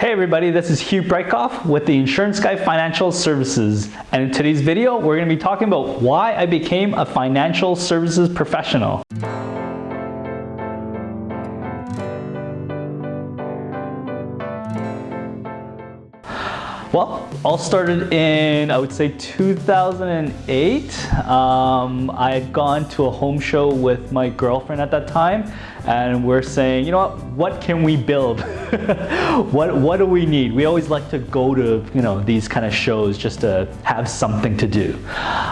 Hey everybody, this is Hu Brietikopf with the Insurance Guy Financial Services, and in today's video we're going to be talking about why I became a financial services professional. Well, all started in, I would say, 2008. I had gone to a home show with my girlfriend at that time, and we're saying, you know what can we build? what do we need? We always like to go to, these kind of shows just to have something to do.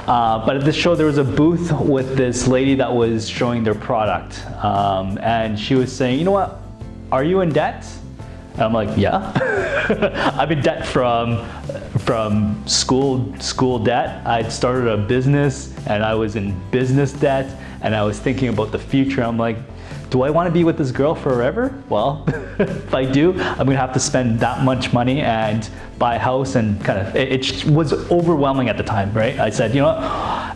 But at this show, there was a booth with this lady that was showing their product. And she was saying, you know what, are you in debt? And I'm like, yeah. I'm in debt from school debt. I'd started a business and I was in business debt, and I was thinking about the future. I'm like, do I want to be with this girl forever? Well, if I do, I'm gonna have to spend that much money and buy a house, and it was overwhelming at the time, right? I said, you know what?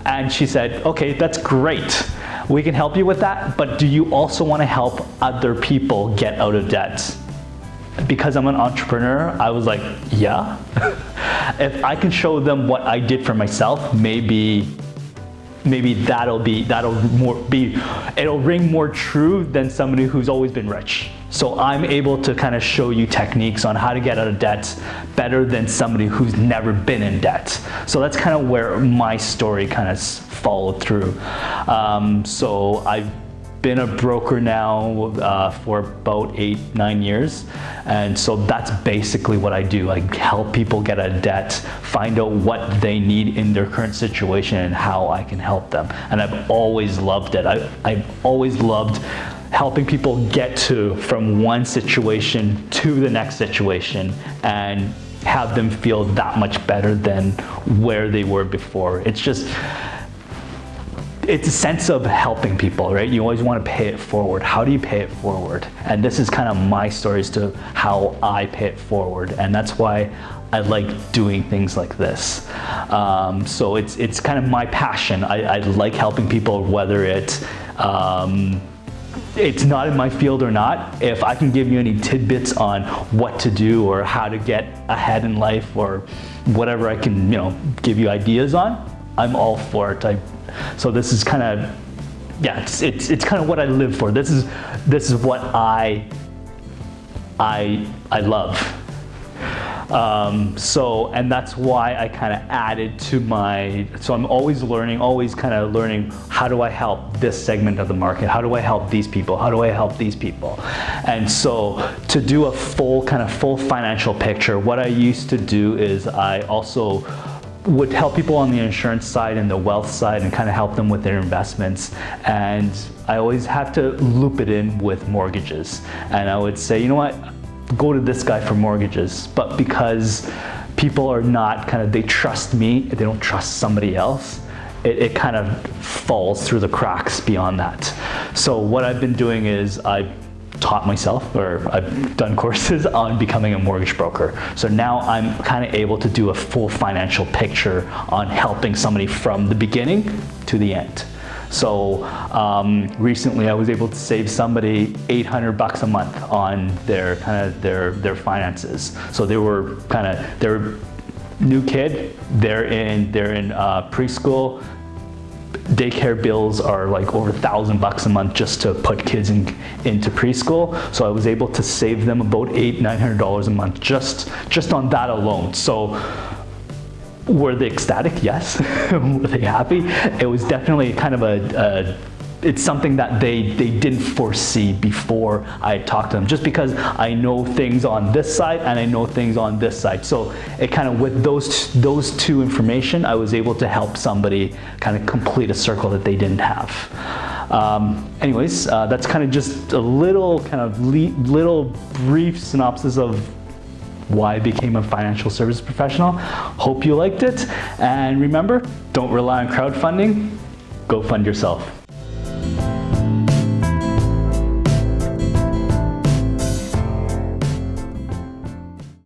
And she said, okay, that's great. We can help you with that, but do you also want to help other people get out of debt? Because I'm an entrepreneur, I was like, yeah. If I can show them what I did for myself, maybe it'll ring more true than somebody who's always been rich. So I'm able to kind of show you techniques on how to get out of debt better than somebody who's never been in debt. So that's kind of where my story kind of followed through. So I've been a broker now for about 8-9 years, and so that's basically what I do. I help people get out of debt, find out what they need in their current situation and how I can help them. And I've always loved it. I've always loved helping people get from one situation to the next situation and have them feel that much better than where they were before. It's a sense of helping people, right? You always want to pay it forward. How do you pay it forward? And this is kind of my story as to how I pay it forward. And that's why I like doing things like this. So it's kind of my passion. I like helping people, whether it's not in my field or not. If I can give you any tidbits on what to do or how to get ahead in life or whatever I can, give you ideas on, I'm all for it. So this is kind of, it's kind of what I live for. This is what I love. And that's why I kind of added to so I'm always learning, how do I help this segment of the market? How do I help these people? How do I help these people? And so to do a full financial picture, what I used to do is I also would help people on the insurance side and the wealth side and kind of help them with their investments. And I always have to loop it in with mortgages. And I would say, you know what, go to this guy for mortgages. But because people are not they trust me, they don't trust somebody else, it kind of falls through the cracks beyond that. So what I've been doing is I've taught myself, or I've done courses on becoming a mortgage broker. So now I'm kind of able to do a full financial picture on helping somebody from the beginning to the end. So recently I was able to save somebody $800 a month on their finances. So they're new kid, they're in preschool. Daycare bills are like over $1,000 a month just to put kids into preschool. So I was able to save them about $800-900 a month just on that alone. So were they ecstatic? Yes. Were they happy? It was definitely kind of it's something that they didn't foresee before I talked to them, just because I know things on this side and I know things on this side. So it kind of, with those two information, I was able to help somebody kind of complete a circle that they didn't have. Anyways, that's kind of just a little brief synopsis of why I became a financial service professional. Hope you liked it. And remember, don't rely on crowdfunding, go fund yourself.